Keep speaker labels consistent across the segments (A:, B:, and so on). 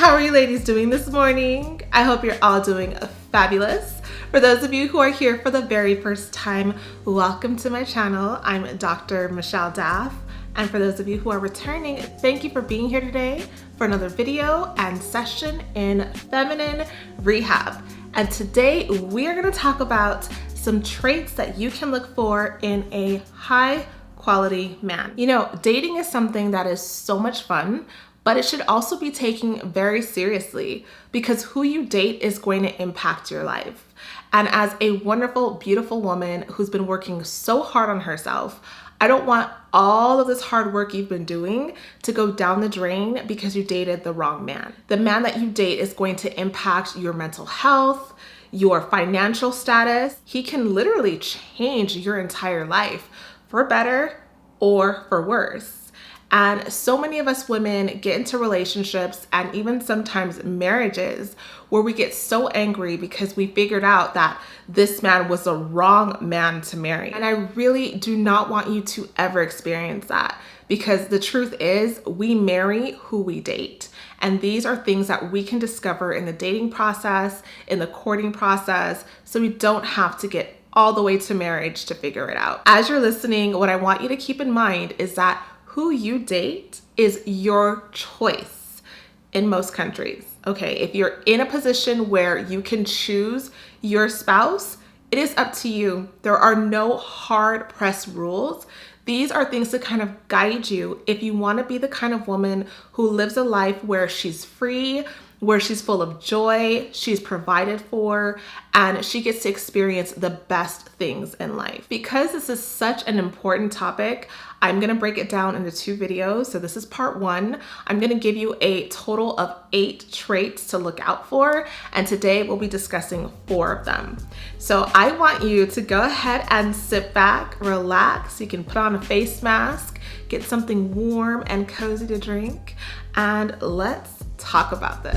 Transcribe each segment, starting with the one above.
A: How are you ladies doing this morning? I hope you're all doing fabulous. For those of you who are here for the very first time, welcome to my channel. I'm Dr. Michelle Daff. And for those of you who are returning, thank you for being here today for another video and session in feminine rehab. And today we're going to talk about some traits that you can look for in a high quality man. You know, dating is something that is so much fun, but it should also be taken very seriously because who you date is going to impact your life. And as a wonderful, beautiful woman who's been working so hard on herself, I don't want all of this hard work you've been doing to go down the drain because you dated the wrong man. The man that you date is going to impact your mental health, your financial status. He can literally change your entire life for better or for worse. And so many of us women get into relationships and even sometimes marriages where we get so angry because we figured out that this man was the wrong man to marry. And I really do not want you to ever experience that because the truth is we marry who we date. And these are things that we can discover in the dating process, in the courting process, so we don't have to get all the way to marriage to figure it out. As you're listening, what I want you to keep in mind is that who you date is your choice in most countries, okay? If you're in a position where you can choose your spouse, it is up to you. There are no hard pressed rules. These are things to kind of guide you if you want to be the kind of woman who lives a life where she's free, where she's full of joy, she's provided for, and she gets to experience the best things in life. Because this is such an important topic, I'm gonna break it down into 2 videos. So this is part 1. I'm gonna give you a total of 8 traits to look out for, and today we'll be discussing 4 of them. So I want you to go ahead and sit back, relax. You can put on a face mask, get something warm and cozy to drink, and let's talk about this.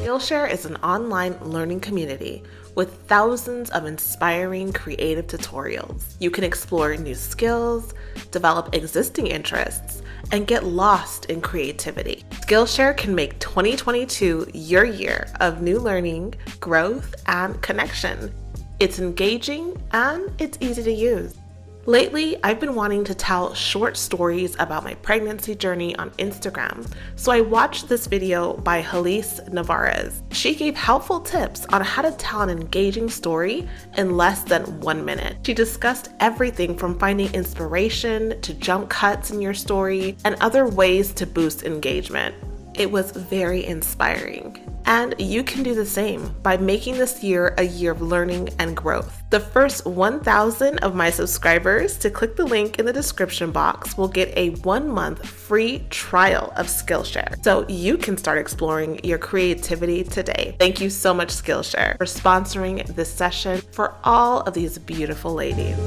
A: Skillshare is an online learning community with thousands of inspiring creative tutorials. You can explore new skills, develop existing interests, and get lost in creativity. Skillshare can make 2022 your year of new learning, growth, and connection. It's engaging and it's easy to use. Lately, I've been wanting to tell short stories about my pregnancy journey on Instagram, so I watched this video by Halise Navarez. She gave helpful tips on how to tell an engaging story in less than 1 minute. She discussed everything from finding inspiration to jump cuts in your story and other ways to boost engagement. It was very inspiring. And you can do the same by making this year a year of learning and growth. The first 1,000 of my subscribers to click the link in the description box will get a 1-month free trial of Skillshare, so you can start exploring your creativity today. Thank you so much, Skillshare, for sponsoring this session for all of these beautiful ladies.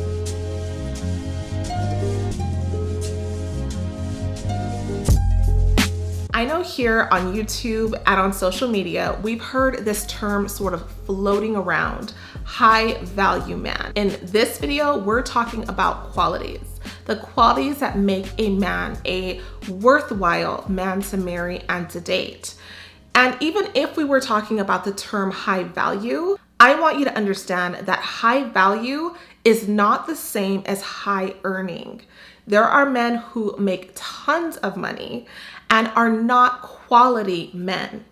A: I know here on YouTube and on social media, we've heard this term sort of floating around, high value man. In this video, we're talking about qualities, the qualities that make a man a worthwhile man to marry and to date. And even if we were talking about the term high value, I want you to understand that high value is not the same as high earning. There are men who make tons of money and are not quality men.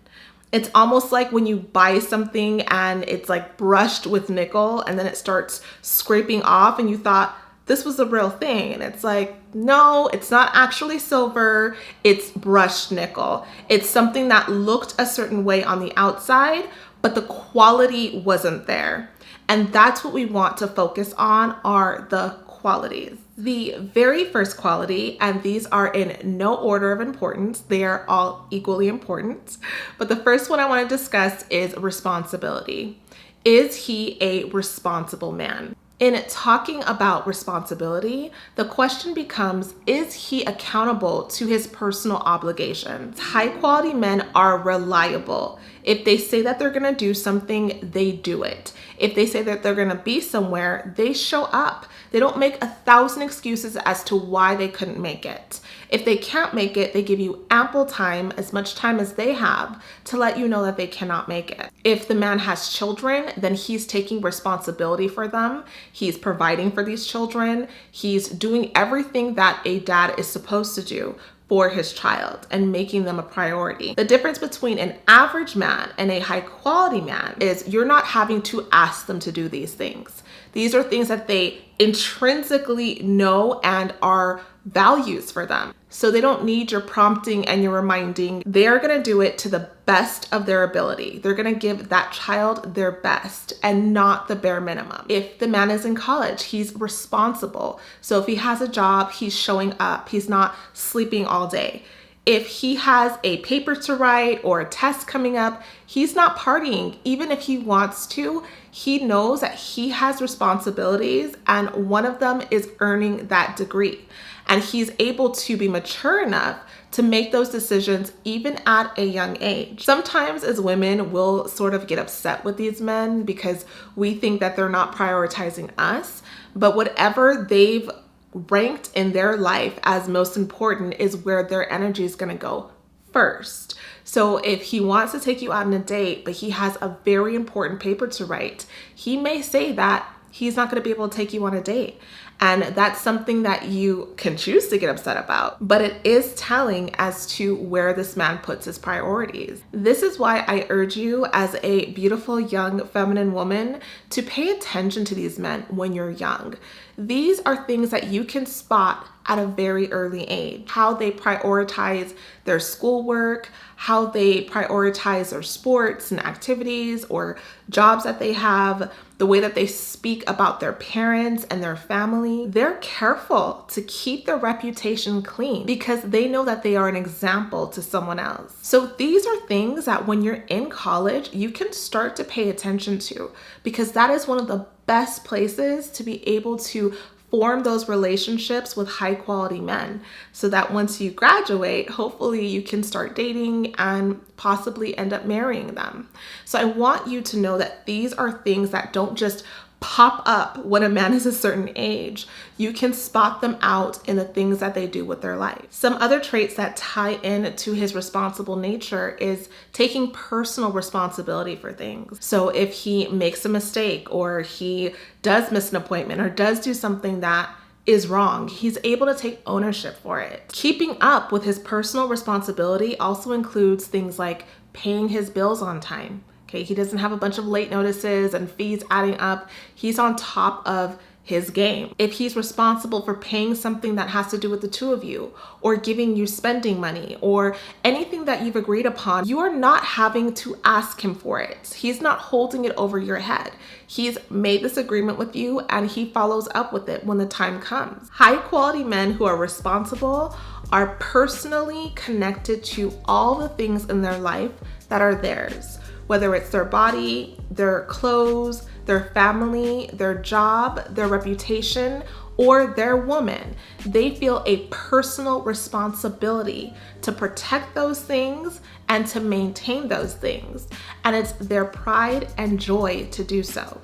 A: It's almost like when you buy something and it's like brushed with nickel and then it starts scraping off and you thought this was the real thing. And it's like, no, it's not actually silver, it's brushed nickel. It's something that looked a certain way on the outside, but the quality wasn't there. And that's what we want to focus on are the qualities. The very first quality, and these are in no order of importance, they are all equally important, but the first one I want to discuss is responsibility. Is he a responsible man? In talking about responsibility, the question becomes, is he accountable to his personal obligations? High quality men are reliable. If they say that they're going to do something, they do it. If they say that they're going to be somewhere, they show up. They don't make 1,000 excuses as to why they couldn't make it. If they can't make it, they give you ample time, as much time as they have, to let you know that they cannot make it. If the man has children, then he's taking responsibility for them. He's providing for these children. He's doing everything that a dad is supposed to do for his child and making them a priority. The difference between an average man and a high quality man is you're not having to ask them to do these things. These are things that they intrinsically know and are values for them. So they don't need your prompting and your reminding. They're going to do it to the best of their ability. They're going to give that child their best and not the bare minimum. If the man is in college, he's responsible. So if he has a job, he's showing up. He's not sleeping all day. If he has a paper to write or a test coming up, he's not partying. Even if he wants to, he knows that he has responsibilities, and one of them is earning that degree. And he's able to be mature enough to make those decisions even at a young age. Sometimes as women, we'll sort of get upset with these men because we think that they're not prioritizing us, but whatever they've ranked in their life as most important is where their energy is going to go first. So if he wants to take you out on a date, but he has a very important paper to write, he may say that he's not going to be able to take you on a date. And that's something that you can choose to get upset about, but it is telling as to where this man puts his priorities. This is why I urge you as a beautiful young feminine woman to pay attention to these men when you're young. These are things that you can spot at a very early age. How they prioritize their schoolwork, how they prioritize their sports and activities or jobs that they have, the way that they speak about their parents and their family. They're careful to keep their reputation clean because they know that they are an example to someone else. So these are things that when you're in college, you can start to pay attention to, because that is one of the best places to be able to form those relationships with high quality men, so that once you graduate, hopefully you can start dating and possibly end up marrying them. So I want you to know that these are things that don't just pop up when a man is a certain age. You can spot them out in the things that they do with their life. Some other traits that tie in to his responsible nature is taking personal responsibility for things. So if he makes a mistake or he does miss an appointment or does do something that is wrong, he's able to take ownership for it. Keeping up with his personal responsibility also includes things like paying his bills on time. Okay, he doesn't have a bunch of late notices and fees adding up. He's on top of his game. If he's responsible for paying something that has to do with the two of you, or giving you spending money, or anything that you've agreed upon, you are not having to ask him for it. He's not holding it over your head. He's made this agreement with you and he follows up with it when the time comes. High quality men who are responsible are personally connected to all the things in their life that are theirs. Whether it's their body, their clothes, their family, their job, their reputation, or their woman, they feel a personal responsibility to protect those things and to maintain those things. And it's their pride and joy to do so.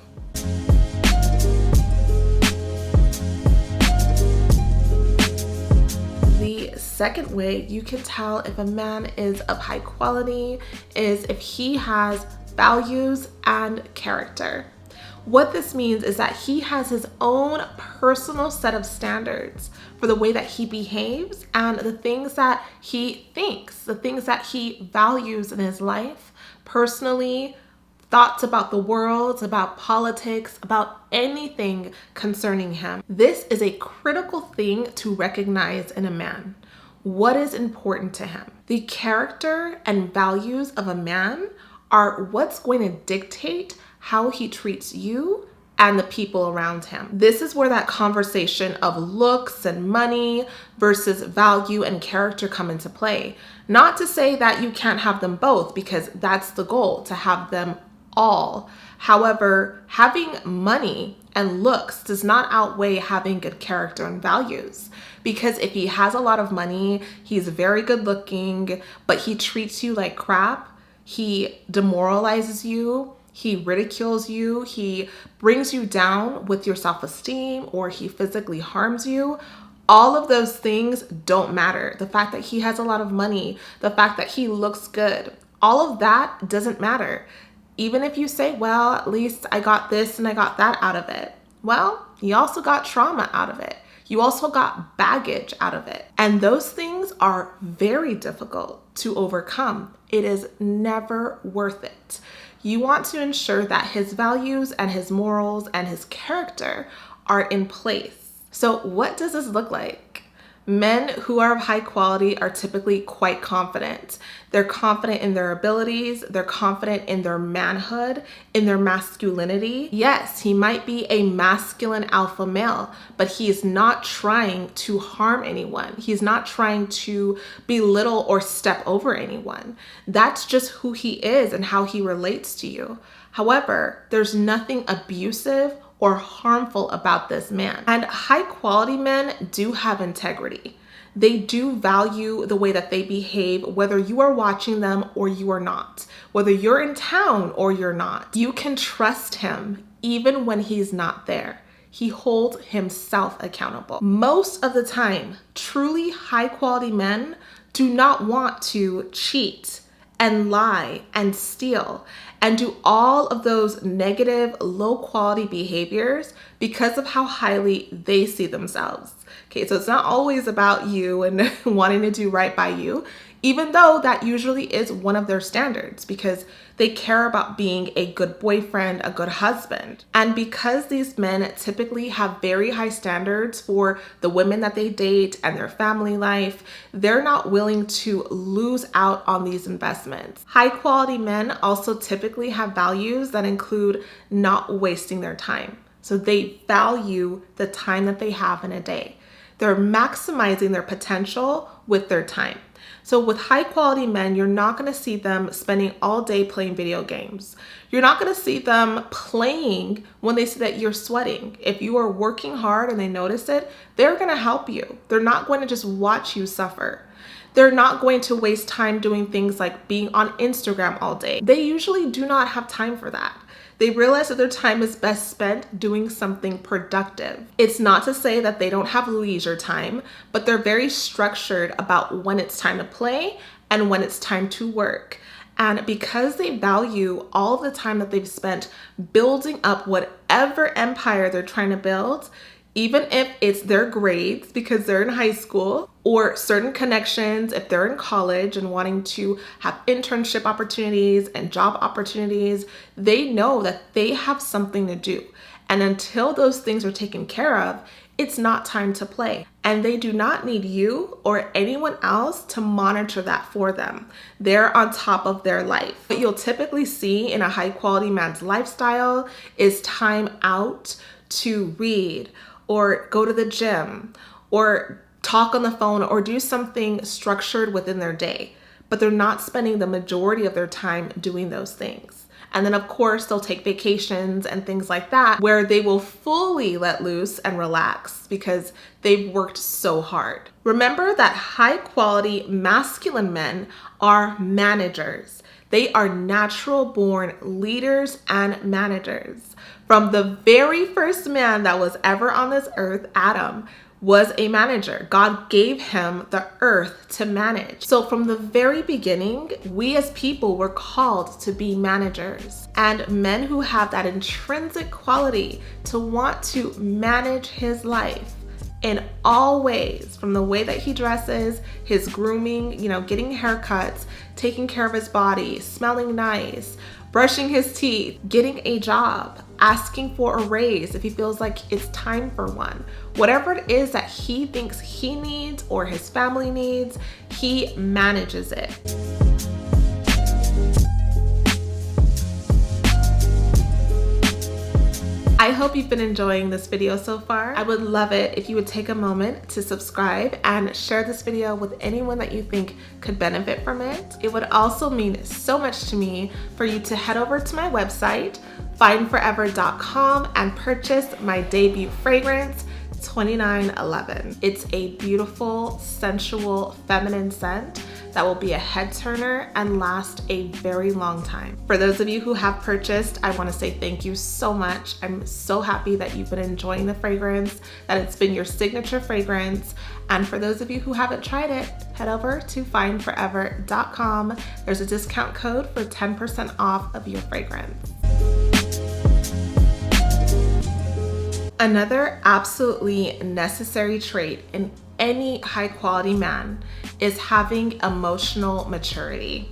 A: The second way you can tell if a man is of high quality is if he has values and character. What this means is that he has his own personal set of standards for the way that he behaves and the things that he thinks, the things that he values in his life, personally, thoughts about the world, about politics, about anything concerning him. This is a critical thing to recognize in a man. What is important to him? The character and values of a man are what's going to dictate how he treats you and the people around him. This is where that conversation of looks and money versus value and character come into play. Not to say that you can't have them both, because that's the goal, to have them all. However, having money and looks does not outweigh having good character and values. Because if he has a lot of money, he's very good looking, but he treats you like crap, he demoralizes you, he ridicules you, he brings you down with your self-esteem, or he physically harms you, all of those things don't matter. The fact that he has a lot of money, the fact that he looks good, all of that doesn't matter. Even if you say, well, at least I got this and I got that out of it. Well, you also got trauma out of it. You also got baggage out of it. And those things are very difficult to overcome. It is never worth it. You want to ensure that his values and his morals and his character are in place. So what does this look like? Men who are of high quality are typically quite confident. They're confident in their abilities. They're confident in their manhood, in their masculinity. Yes, he might be a masculine alpha male, but he is not trying to harm anyone. He's not trying to belittle or step over anyone. That's just who he is and how he relates to you. However, there's nothing abusive or harmful about this man. And high quality men do have integrity. They do value the way that they behave, whether you are watching them or you are not, whether you're in town or you're not. You can trust him even when he's not there. He holds himself accountable. Most of the time, truly high quality men do not want to cheat and lie and steal and do all of those negative, low quality behaviors because of how highly they see themselves. Okay, so it's not always about you and wanting to do right by you, even though that usually is one of their standards because they care about being a good boyfriend, a good husband. And because these men typically have very high standards for the women that they date and their family life, they're not willing to lose out on these investments. High quality men also typically have values that include not wasting their time. So they value the time that they have in a day. They're maximizing their potential with their time. So with high quality men, you're not going to see them spending all day playing video games. You're not going to see them playing when they see that you're sweating. If you are working hard and they notice it, they're going to help you. They're not going to just watch you suffer. They're not going to waste time doing things like being on Instagram all day. They usually do not have time for that. They realize that their time is best spent doing something productive. It's not to say that they don't have leisure time, but they're very structured about when it's time to play and when it's time to work. And because they value all of the time that they've spent building up whatever empire they're trying to build, even if it's their grades because they're in high school, or certain connections if they're in college and wanting to have internship opportunities and job opportunities, they know that they have something to do. And until those things are taken care of, it's not time to play. And they do not need you or anyone else to monitor that for them. They're on top of their life. What you'll typically see in a high quality man's lifestyle is time out to read or go to the gym or talk on the phone or do something structured within their day, but they're not spending the majority of their time doing those things. And then of course they'll take vacations and things like that where they will fully let loose and relax because they've worked so hard. Remember that high quality masculine men are managers. They are natural born leaders and managers. From the very first man that was ever on this earth, Adam, was a manager. God gave him the earth to manage. So from the very beginning, we as people were called to be managers. And men who have that intrinsic quality to want to manage his life in all ways, from the way that he dresses, his grooming, getting haircuts, taking care of his body, smelling nice, brushing his teeth, getting a job, asking for a raise if he feels like it's time for one. Whatever it is that he thinks he needs or his family needs, he manages it. I hope you've been enjoying this video so far. I would love it if you would take a moment to subscribe and share this video with anyone that you think could benefit from it. It would also mean so much to me for you to head over to my website, fineforever.com, and purchase my debut fragrance, $29.11. It's a beautiful, sensual, feminine scent that will be a head turner and last a very long time. For those of you who have purchased, I want to say thank you so much. I'm so happy that you've been enjoying the fragrance, that it's been your signature fragrance. And for those of you who haven't tried it, head over to findforever.com. There's a discount code for 10% off of your fragrance. Another absolutely necessary trait in any high quality man is having emotional maturity.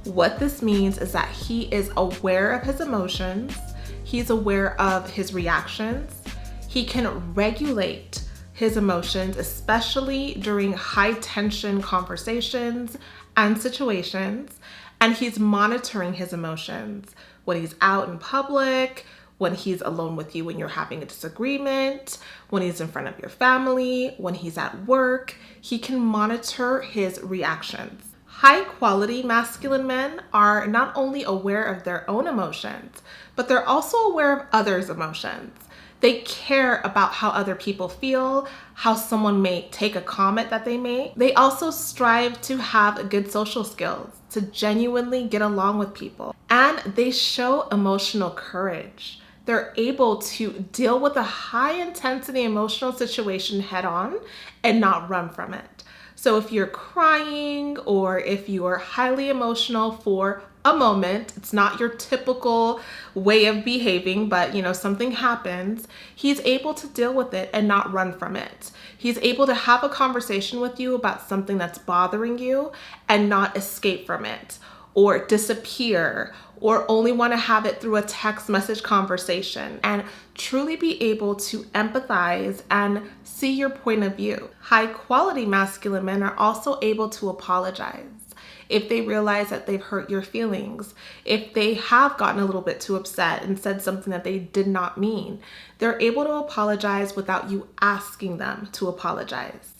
A: What this means is that he is aware of his emotions, he's aware of his reactions, he can regulate his emotions, especially during high tension conversations and situations, and he's monitoring his emotions when he's out in public, when he's alone with you when you're having a disagreement, when he's in front of your family, when he's at work. He can monitor his reactions. High quality masculine men are not only aware of their own emotions, but they're also aware of others' emotions. They care about how other people feel, how someone may take a comment that they make. They also strive to have good social skills, to genuinely get along with people. And they show emotional courage. They're able to deal with a high intensity emotional situation head on and not run from it. So if you're crying or if you are highly emotional for a moment, it's not your typical way of behaving, but something happens, he's able to deal with it and not run from it. He's able to have a conversation with you about something that's bothering you and not escape from it or disappear or only want to have it through a text message conversation, and truly be able to empathize and see your point of view. High quality masculine men are also able to apologize if they realize that they've hurt your feelings, if they have gotten a little bit too upset and said something that they did not mean. They're able to apologize without you asking them to apologize.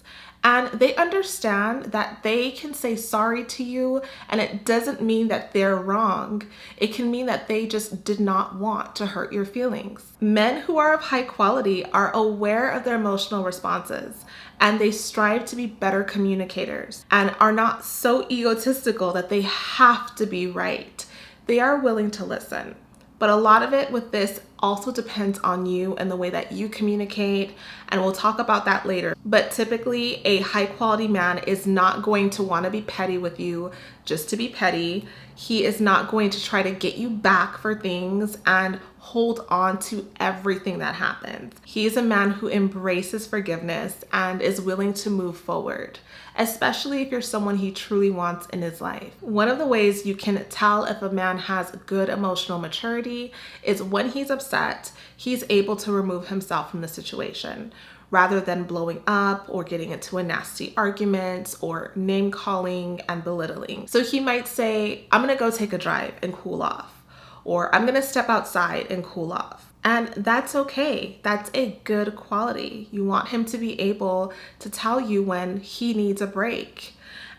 A: And they understand that they can say sorry to you, and it doesn't mean that they're wrong. It can mean that they just did not want to hurt your feelings. Men who are of high quality are aware of their emotional responses, and they strive to be better communicators and are not so egotistical that they have to be right. They are willing to listen. But a lot of it with this also depends on you and the way that you communicate, and we'll talk about that later. But typically, a high quality man is not going to want to be petty with you just to be petty. He is not going to try to get you back for things and hold on to everything that happens. He is a man who embraces forgiveness and is willing to move forward, especially if you're someone he truly wants in his life. One of the ways you can tell if a man has good emotional maturity is when he's upset, he's able to remove himself from the situation rather than blowing up or getting into a nasty argument or name calling and belittling. So he might say, I'm gonna go take a drive and cool off, or I'm gonna step outside and cool off. And that's okay. That's a good quality. You want him to be able to tell you when he needs a break.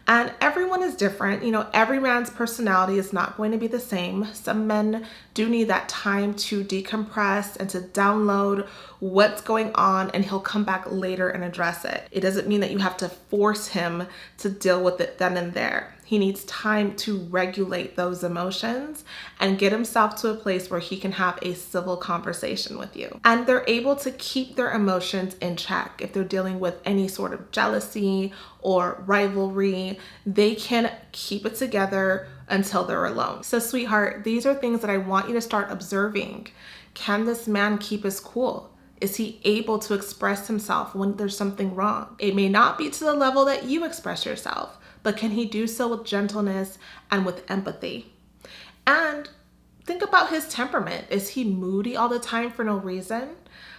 A: And everyone is different. Every man's personality is not going to be the same. Some men do need that time to decompress and to download what's going on, and he'll come back later and address it. It doesn't mean that you have to force him to deal with it then and there. He needs time to regulate those emotions and get himself to a place where he can have a civil conversation with you. And they're able to keep their emotions in check. If they're dealing with any sort of jealousy or rivalry, they can keep it together until they're alone. So sweetheart, these are things that I want you to start observing. Can this man keep his cool? Is he able to express himself when there's something wrong? It may not be to the level that you express yourself, but can he do so with gentleness and with empathy? And think about his temperament. Is he moody all the time for no reason?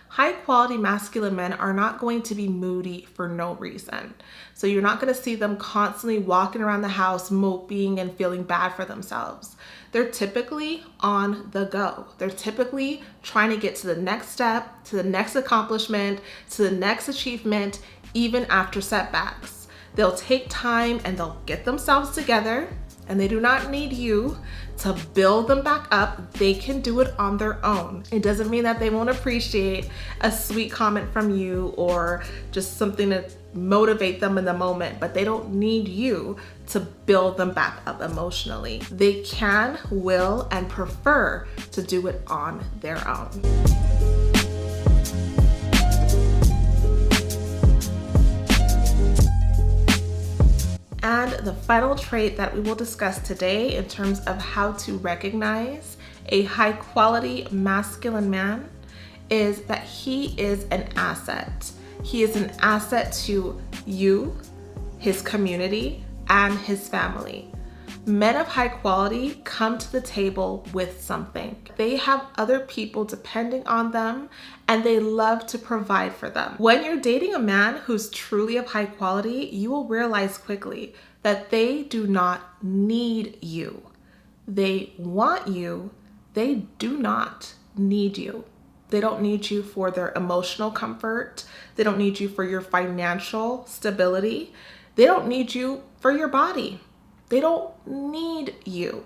A: High quality masculine men are not going to be moody for no reason. So you're not going to see them constantly walking around the house moping and feeling bad for themselves. They're typically on the go. They're typically trying to get to the next step, to the next accomplishment, to the next achievement, even after setbacks. They'll take time and they'll get themselves together. and they do not need you to build them back up. They can do it on their own. It doesn't mean that they won't appreciate a sweet comment from you or just something to motivate them in the moment, but they don't need you to build them back up emotionally. They can, will, and prefer to do it on their own. And the final trait that we will discuss today in terms of how to recognize a high quality masculine man is that he is an asset. He is an asset to you, his community, and his family. Men of high quality come to the table with something. They have other people depending on them, and they love to provide for them. When you're dating a man who's truly of high quality, you will realize quickly that they do not need you. They want you. They do not need you. They don't need you for their emotional comfort. They don't need you for your financial stability. They don't need you for your body. They don't need you.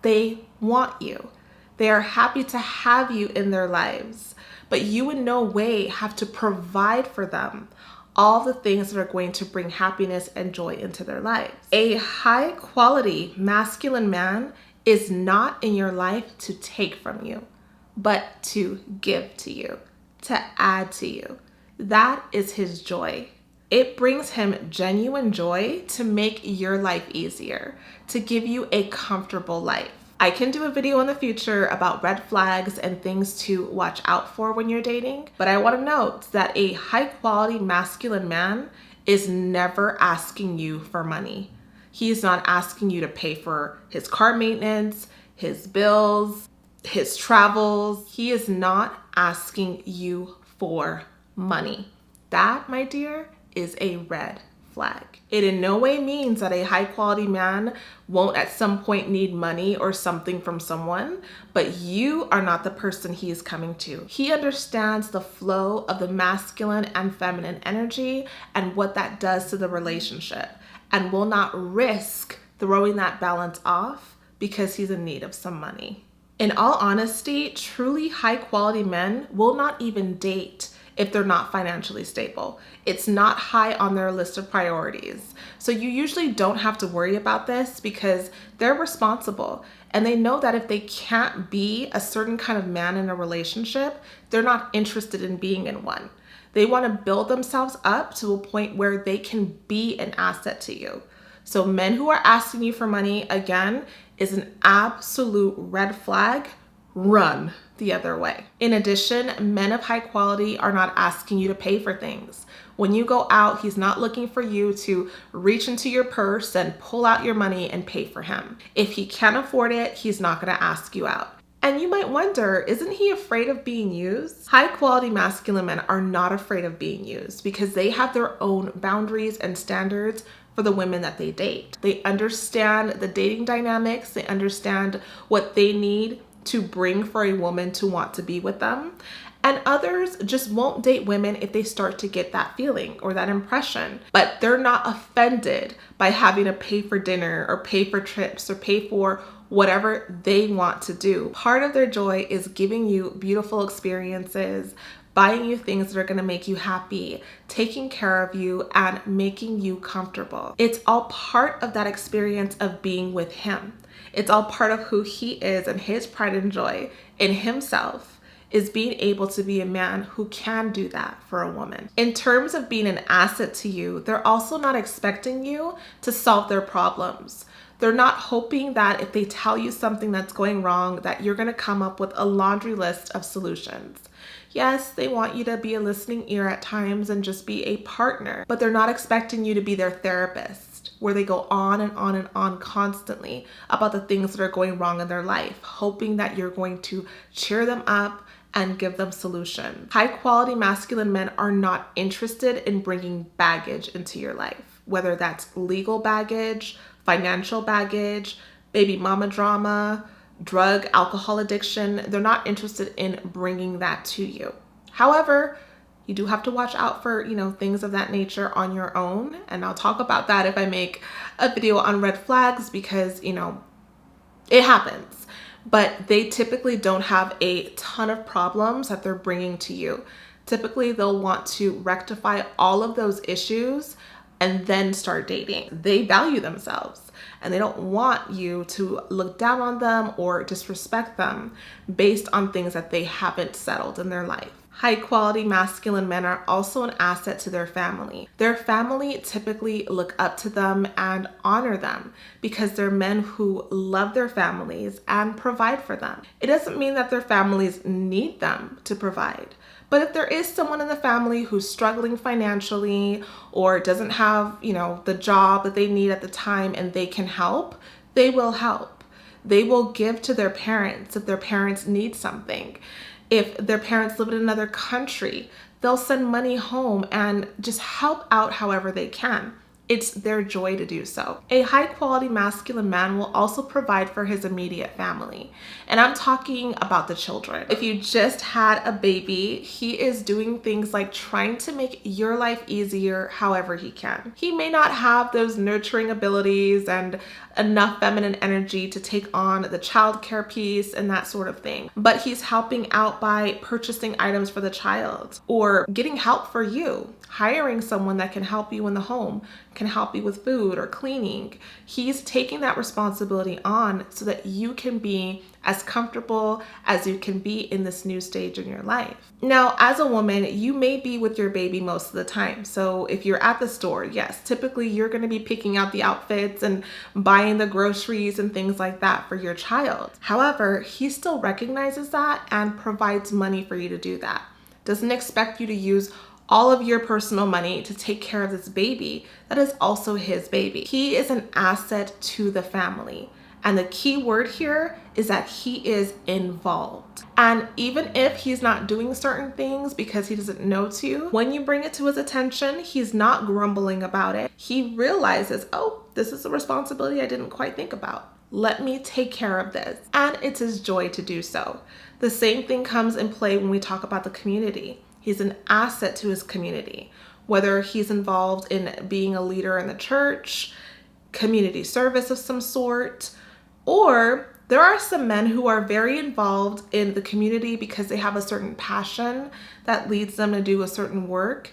A: They want you. They are happy to have you in their lives, but you in no way have to provide for them all the things that are going to bring happiness and joy into their lives. A high quality masculine man is not in your life to take from you, but to give to you, to add to you. That is his joy. It brings him genuine joy to make your life easier, to give you a comfortable life. I can do a video in the future about red flags and things to watch out for when you're dating, but I want to note that a high quality masculine man is never asking you for money. He's not asking you to pay for his car maintenance, his bills, his travels. He is not asking you for money. That, my dear, is a red flag. It in no way means that a high quality man won't at some point need money or something from someone, but you are not the person he is coming to. He understands the flow of the masculine and feminine energy and what that does to the relationship, and will not risk throwing that balance off because he's in need of some money. In all honesty, truly high quality men will not even date if they're not financially stable. It's not high on their list of priorities. So you usually don't have to worry about this because they're responsible and they know that if they can't be a certain kind of man in a relationship, they're not interested in being in one. They want to build themselves up to a point where they can be an asset to you. So men who are asking you for money, again, is an absolute red flag. Run the other way. In addition, men of high quality are not asking you to pay for things. When you go out, he's not looking for you to reach into your purse and pull out your money and pay for him. If he can't afford it, he's not going to ask you out. And you might wonder, isn't he afraid of being used? High quality masculine men are not afraid of being used because they have their own boundaries and standards for the women that they date. They understand the dating dynamics. They understand what they need to bring for a woman to want to be with them. And others just won't date women if they start to get that feeling or that impression. But they're not offended by having to pay for dinner or pay for trips or pay for whatever they want to do. Part of their joy is giving you beautiful experiences, buying you things that are going to make you happy, taking care of you, and making you comfortable. It's all part of that experience of being with him. It's all part of who he is, and his pride and joy in himself is being able to be a man who can do that for a woman. In terms of being an asset to you, they're also not expecting you to solve their problems. They're not hoping that if they tell you something that's going wrong, that you're going to come up with a laundry list of solutions. Yes, they want you to be a listening ear at times and just be a partner, but they're not expecting you to be their therapist, where they go on and on and on constantly about the things that are going wrong in their life, hoping that you're going to cheer them up and give them solutions. High quality masculine men are not interested in bringing baggage into your life, whether that's legal baggage, financial baggage, baby mama drama, drug, alcohol addiction. They're not interested in bringing that to you. However, You do have to watch out for, things of that nature on your own. And I'll talk about that if I make a video on red flags because, it happens. But they typically don't have a ton of problems that they're bringing to you. Typically, they'll want to rectify all of those issues and then start dating. They value themselves and they don't want you to look down on them or disrespect them based on things that they haven't settled in their life. High quality masculine men are also an asset to their family. Their family typically look up to them and honor them because they're men who love their families and provide for them. It doesn't mean that their families need them to provide. But if there is someone in the family who's struggling financially or doesn't have, the job that they need at the time and they can help, they will help. They will give to their parents if their parents need something. If their parents live in another country, they'll send money home and just help out however they can. It's their joy to do so. A high quality masculine man will also provide for his immediate family. And I'm talking about the children. If you just had a baby, he is doing things like trying to make your life easier however he can. He may not have those nurturing abilities and enough feminine energy to take on the childcare piece and that sort of thing, but he's helping out by purchasing items for the child or getting help for you, hiring someone that can help you in the home, can help you with food or cleaning. He's taking that responsibility on so that you can be as comfortable as you can be in this new stage in your life. Now, as a woman, you may be with your baby most of the time. So if you're at the store, yes, typically you're going to be picking out the outfits and buying the groceries and things like that for your child. However, he still recognizes that and provides money for you to do that. Doesn't expect you to use all of your personal money to take care of this baby that is also his baby. He is an asset to the family. And the key word here is that he is involved. And even if he's not doing certain things because he doesn't know to, when you bring it to his attention, he's not grumbling about it. He realizes, oh, this is a responsibility I didn't quite think about. Let me take care of this. And it's his joy to do so. The same thing comes in play when we talk about the community. He's an asset to his community, whether he's involved in being a leader in the church, community service of some sort, or there are some men who are very involved in the community because they have a certain passion that leads them to do a certain work.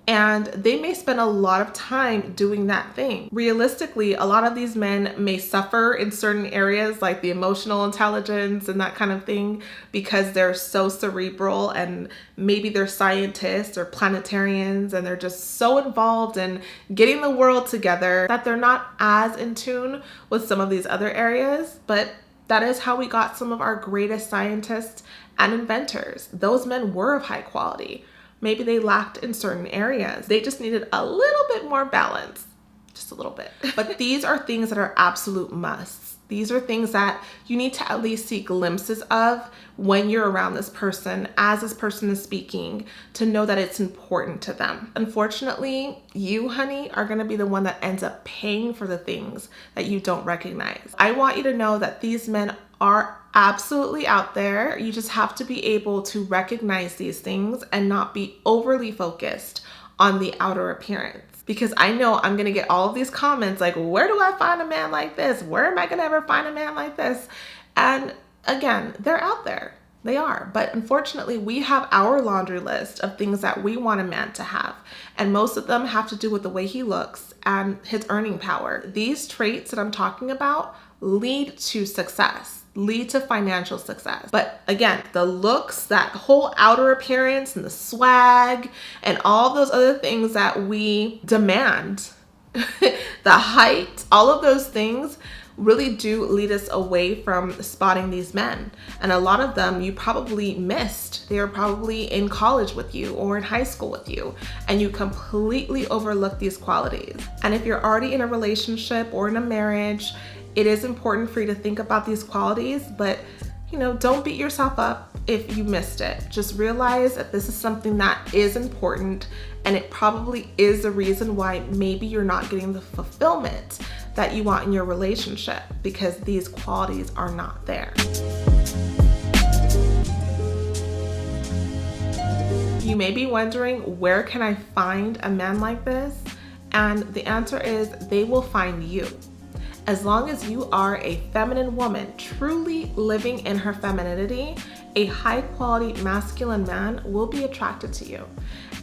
A: And they may spend a lot of time doing that thing. Realistically, a lot of these men may suffer in certain areas like the emotional intelligence and that kind of thing because they're so cerebral and maybe they're scientists or planetarians and they're just so involved in getting the world together that they're not as in tune with some of these other areas. But that is how we got some of our greatest scientists and inventors. Those men were of high quality. Maybe they lacked in certain areas. They just needed a little bit more balance, just a little bit. But these are things that are absolute musts. These are things that you need to at least see glimpses of when you're around this person, as this person is speaking, to know that it's important to them. Unfortunately, you, honey, are gonna be the one that ends up paying for the things that you don't recognize. I want you to know that these men are absolutely out there. You just have to be able to recognize these things and not be overly focused on the outer appearance. Because I know I'm gonna get all of these comments like, where do I find a man like this? Where am I gonna ever find a man like this? And again, they're out there. They are. But unfortunately, we have our laundry list of things that we want a man to have. And most of them have to do with the way he looks and his earning power. These traits that I'm talking about lead to success, lead to financial success. But again, the looks, that whole outer appearance and the swag and all those other things that we demand, the height, all of those things really do lead us away from spotting these men. And a lot of them you probably missed. They were probably in college with you or in high school with you, and you completely overlooked these qualities. And if you're already in a relationship or in a marriage, it is important for you to think about these qualities, but don't beat yourself up if you missed it. Just realize that this is something that is important, and it probably is the reason why maybe you're not getting the fulfillment that you want in your relationship, because these qualities are not there. You may be wondering, where can I find a man like this? And the answer is, they will find you. As long as you are a feminine woman, truly living in her femininity, a high quality masculine man will be attracted to you.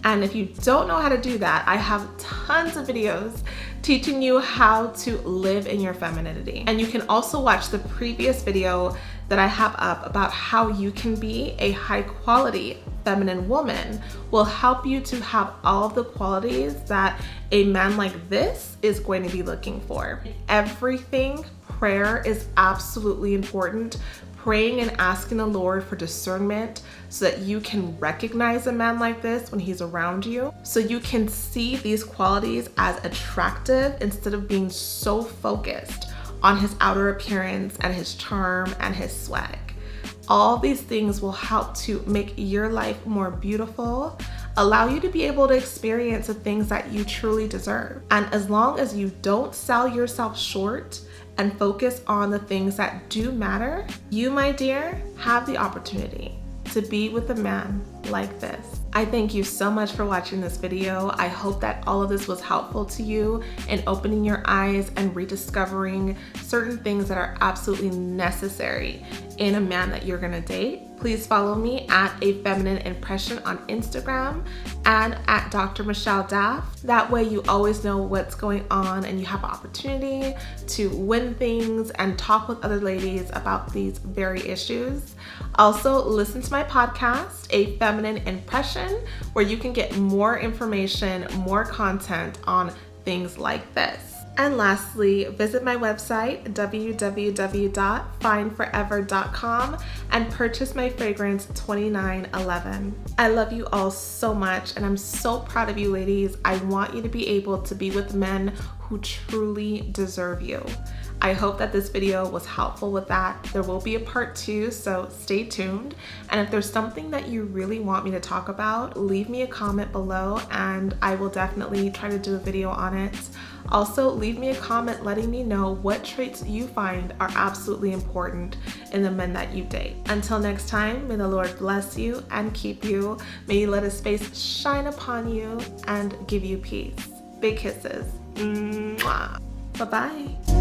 A: And if you don't know how to do that, I have tons of videos teaching you how to live in your femininity. And you can also watch the previous video that I have up about how you can be a high quality feminine woman, will help you to have all of the qualities that a man like this is going to be looking for. Everything, prayer is absolutely important. Praying and asking the Lord for discernment so that you can recognize a man like this when he's around you, so you can see these qualities as attractive instead of being so focused on his outer appearance and his charm and his swag. All these things will help to make your life more beautiful, allow you to be able to experience the things that you truly deserve. And as long as you don't sell yourself short and focus on the things that do matter, you, my dear, have the opportunity to be with a man like this. I thank you so much for watching this video. I hope that all of this was helpful to you in opening your eyes and rediscovering certain things that are absolutely necessary in a man that you're gonna date. Please follow me at A Feminine Impression on Instagram and at Dr. Michelle Daff. That way you always know what's going on and you have an opportunity to win things and talk with other ladies about these very issues. Also, listen to my podcast, A Feminine Impression, where you can get more information, more content on things like this. And lastly, visit my website, www.fineforever.com, and purchase my fragrance 2911. I love you all so much, and I'm so proud of you ladies. I want you to be able to be with men who truly deserve you. I hope that this video was helpful with that. There will be a part 2, so stay tuned. And if there's something that you really want me to talk about, leave me a comment below and I will definitely try to do a video on it. Also, leave me a comment letting me know what traits you find are absolutely important in the men that you date. Until next time, may the Lord bless you and keep you. May He let His face shine upon you and give you peace. Big kisses. Mwah. Bye-bye.